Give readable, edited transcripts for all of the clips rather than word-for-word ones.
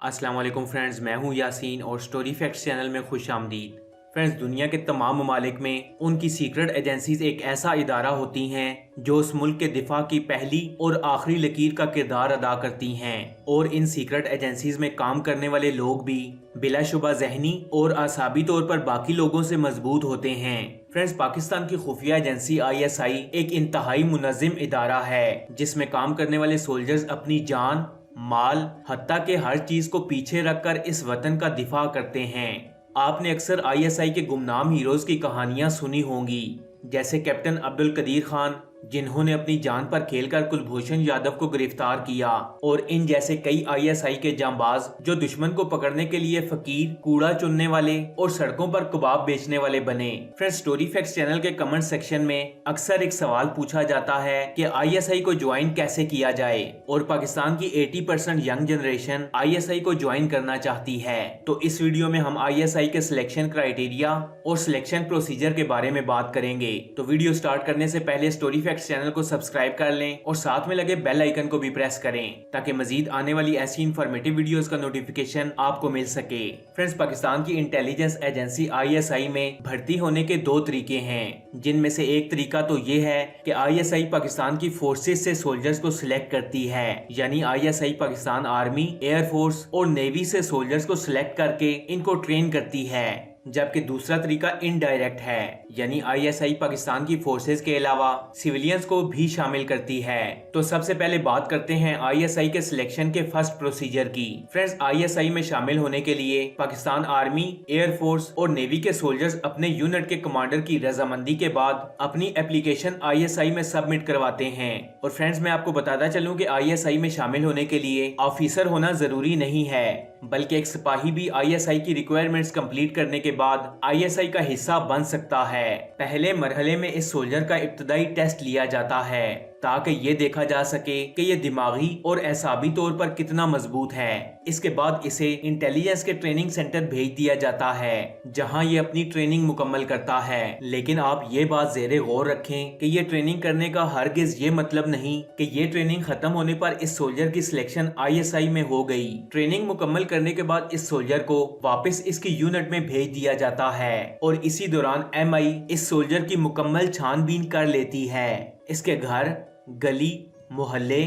अस्सलाम वालेकुम फ्रेंड्स, मैं हूं यासीन और स्टोरी फैक्ट्स चैनल में खुश आमदीद। फ्रेंड्स, दुनिया के तमाम ममालिक में उनकी सीक्रेट एजेंसीज एक ऐसा इदारा होती हैं जो उस मुल्क के दिफा की पहली और आखिरी लकीर का किरदार अदा करती हैं। और इन सीक्रेट एजेंसीज में काम करने वाले लोग भी बिलाशुबा जहनी और आसाबी तौर पर बाकी लोगों से मजबूत होते हैं। फ्रेंड्स, पाकिस्तान की खुफिया एजेंसी ISI एक इंतहाई मुनज़्ज़िम इदारा है जिसमें काम करने वाले सोल्जर्स अपनी जान, माल, हत्ता के हर चीज को पीछे रखकर इस वतन का दिफा करते हैं। आपने अक्सर ISI के गुमनाम हीरोज की कहानियां सुनी होंगी, जैसे कैप्टन अब्दुल कदीर खान, जिन्होंने अपनी जान पर खेलकर कुलभूषण यादव को गिरफ्तार किया, और इन जैसे कई ISI के जांबाज जो दुश्मन को पकड़ने के लिए फकीर, कूड़ा चुनने वाले और सड़कों पर कबाब बेचने वाले बने। फ्रेंड्स, स्टोरी फैक्ट्स चैनल के कमेंट सेक्शन में अक्सर एक सवाल पूछा जाता है कि ISI को ज्वाइन कैसे किया जाए, और पाकिस्तान की 80% यंग जनरेशन ISI को ज्वाइन करना चाहती है। तो इस वीडियो में हम ISI के सिलेक्शन क्राइटेरिया और सिलेक्शन प्रोसीजर के बारे में बात करेंगे। तो वीडियो स्टार्ट करने से पहले स्टोरी फैक्ट्स चैनल को सब्सक्राइब कर लें और साथ में लगे बेल आइकन को भी प्रेस करें ताकि मजीद आने वाली ऐसी इंफॉर्मेटिव वीडियोस का नोटिफिकेशन आपको मिल सके। फ्रेंड्स, पाकिस्तान की इंटेलिजेंस एजेंसी ISI में भर्ती होने के दो तरीके हैं, जिनमें से एक तरीका तो ये है कि ISI पाकिस्तान की फोर्सेस से सोल्जर्स को सिलेक्ट करती है, यानी ISI पाकिस्तान आर्मी, एयरफोर्स और नेवी से सोल्जर्स को सिलेक्ट करके इनको ट्रेन करती है। जबकि दूसरा तरीका इनडायरेक्ट है, यानी ISI पाकिस्तान की फोर्सेस के अलावा सिविलियंस को भी शामिल करती है। तो सबसे पहले बात करते हैं ISI के सिलेक्शन के फर्स्ट प्रोसीजर की। फ्रेंड्स, ISI में शामिल होने के लिए पाकिस्तान आर्मी, एयरफोर्स और नेवी के सोल्जर्स अपने यूनिट के कमांडर की रजामंदी के बाद अपनी एप्लीकेशन ISI में सबमिट करवाते हैं। और फ्रेंड्स, मैं आपको बताता चलूं कि ISI में शामिल होने के लिए ऑफिसर होना जरूरी नहीं है, बल्कि एक सिपाही भी ISI की रिक्वायरमेंट्स कंप्लीट करने के बाद ISI का हिस्सा बन सकता है। पहले मरहले में इस सोल्जर का इब्तदाई टेस्ट लिया जाता है ताकि ये देखा जा सके कि ये दिमागी और एसाबी तौर पर कितना मजबूत है। इसके बाद इसे इंटेलिजेंस के ट्रेनिंग सेंटर भेज दिया जाता है, जहां ये अपनी ट्रेनिंग मुकम्मल करता है। लेकिन आप ये बात ज़ेरे गौर रखें कि ये ट्रेनिंग करने का हरगिज ये मतलब नहीं कि ये ट्रेनिंग खत्म होने पर इस सोल्जर की सिलेक्शन ISI में हो गई। ट्रेनिंग मुकम्मल करने के बाद इस सोल्जर को वापस इसकी यूनिट में भेज दिया जाता है और इसी दौरान MI इस सोल्जर की मुकम्मल छानबीन कर लेती है। इसके घर, गली, मोहल्ले,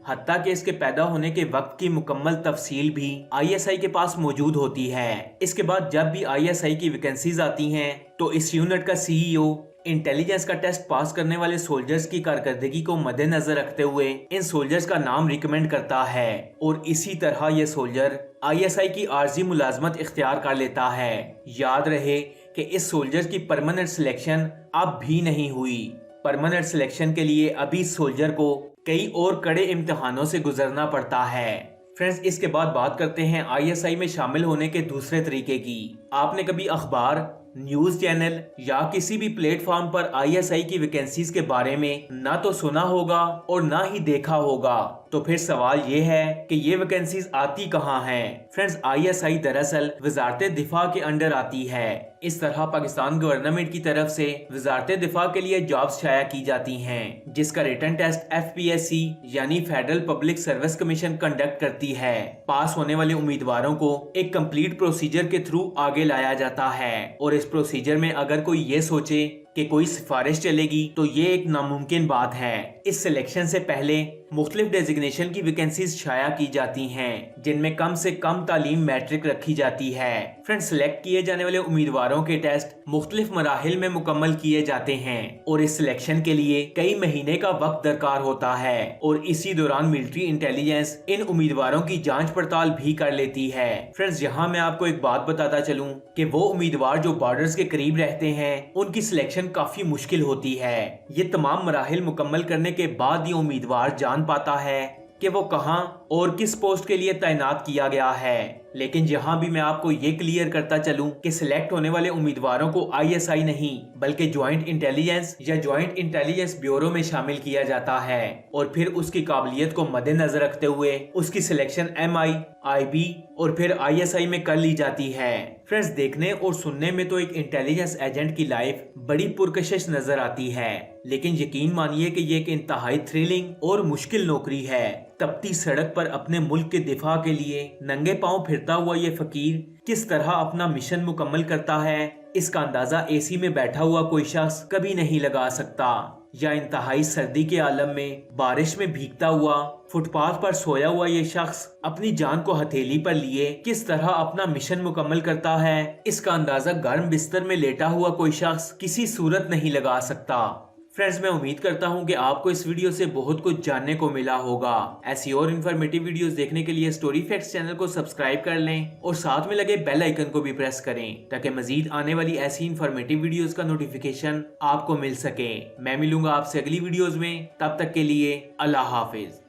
हत्ता के इसके पैदा होने के वक्त की मुकम्मल तफसील भी ISI के पास मौजूद होती है। इसके बाद जब भी ISI की वैकेंसीज आती हैं तो इस यूनिट का CEO इंटेलिजेंस का टेस्ट पास करने वाले सोल्जर्स की कारकर्दगी को मद्देनजर रखते हुए इन सोल्जर्स का नाम रिकमेंड करता है, और इसी तरह ये सोल्जर ISI की आर्जी मुलाजमत इख्तियार कर लेता है। याद रहे कि इस सोल्जर की परमानेंट सिलेक्शन अब भी नहीं हुई। परमानेंट सिलेक्शन के लिए अभी सोल्जर को कई और कड़े इम्तिहानों से गुजरना पड़ता है। फ्रेंड्स, इसके बाद बात करते हैं ISI में शामिल होने के दूसरे तरीके की। आपने कभी अखबार, न्यूज चैनल या किसी भी प्लेटफॉर्म पर ISI की वैकेंसीज के बारे में ना तो सुना होगा और ना ही देखा होगा। तो फिर सवाल ये है कि ये वैकेंसीज आती कहाँ हैं? फ्रेंड्स, ISI दरअसल वजारत दिफा के अंडर आती है। इस तरह पाकिस्तान गवर्नमेंट की तरफ से वजारत दिफा के लिए जॉब्स शाया की जाती हैं, जिसका रिटन टेस्ट FPSC यानी federal public service commission conduct करती है। पास होने वाले उम्मीदवारों को एक कंप्लीट प्रोसीजर के थ्रू आगे लाया जाता है, और इस प्रोसीजर में अगर कोई ये सोचे कि कोई सिफारिश चलेगी तो ये एक नामुमकिन बात है। इस सिलेक्शन से पहले मुख्तलिफ डेजिग्नेशन की वैकेंसीज शाया की जाती हैं, जिनमें कम से कम तालीम मैट्रिक रखी जाती है। फ्रेंड्स, सिलेक्ट किए जाने वाले उम्मीदवारों के टेस्ट मुख्तलिफ मराहिल में मुकम्मल किए जाते हैं और इस सिलेक्शन के लिए कई महीने का वक्त दरकार होता है, और इसी दौरान मिलिट्री इंटेलिजेंस इन उम्मीदवारों की जांच पड़ताल भी कर लेती है। फ्रेंड्स, यहाँ मैं आपको एक बात बताता चलूँ कि वो उम्मीदवार जो बॉर्डर्स के करीब रहते हैं उनकी सिलेक्शन काफी मुश्किल होती है। ये तमाम मराहिल मुकम्मल करने के बाद ये उम्मीदवार जान पाता है कि वो कहां और किस पोस्ट के लिए तैनात किया गया है। लेकिन यहाँ भी मैं आपको ये क्लियर करता चलूं कि सिलेक्ट होने वाले उम्मीदवारों को ISI नहीं बल्कि ज्वाइंट इंटेलिजेंस या ज्वाइंट इंटेलिजेंस ब्यूरो में शामिल किया जाता है, और फिर उसकी काबिलियत को मद्देनजर रखते हुए उसकी सिलेक्शन MI, IB और फिर ISI में कर ली जाती है। फ्रेंड्स, देखने और सुनने में तो एक इंटेलिजेंस एजेंट की लाइफ बड़ी पुरकशिश नजर आती है, लेकिन यकीन मानिए कि ये एक इंतहाई थ्रिलिंग और मुश्किल नौकरी है। तपती सड़क पर अपने मुल्क के दिफा के लिए नंगे पांव फिरता हुआ ये फकीर किस तरह अपना मिशन मुकम्मल करता है, इसका अंदाजा एसी में बैठा हुआ कोई शख्स कभी नहीं लगा सकता। या इंतहाई सर्दी के आलम में बारिश में भीगता हुआ फुटपाथ पर सोया हुआ ये शख्स अपनी जान को हथेली पर लिए किस तरह अपना मिशन मुकम्मल करता है, इसका अंदाजा गर्म बिस्तर में लेटा हुआ कोई शख्स किसी सूरत नहीं लगा सकता। फ्रेंड्स, मैं उम्मीद करता हूं कि आपको इस वीडियो से बहुत कुछ जानने को मिला होगा। ऐसी और इन्फॉर्मेटिव वीडियोस देखने के लिए स्टोरी फैक्ट्स चैनल को सब्सक्राइब कर लें और साथ में लगे बेल आइकन को भी प्रेस करें ताकि मजीद आने वाली ऐसी इन्फॉर्मेटिव वीडियोस का नोटिफिकेशन आपको मिल सके। मैं मिलूंगा आपसे अगली वीडियोस में, तब तक के लिए अल्लाह हाफिज।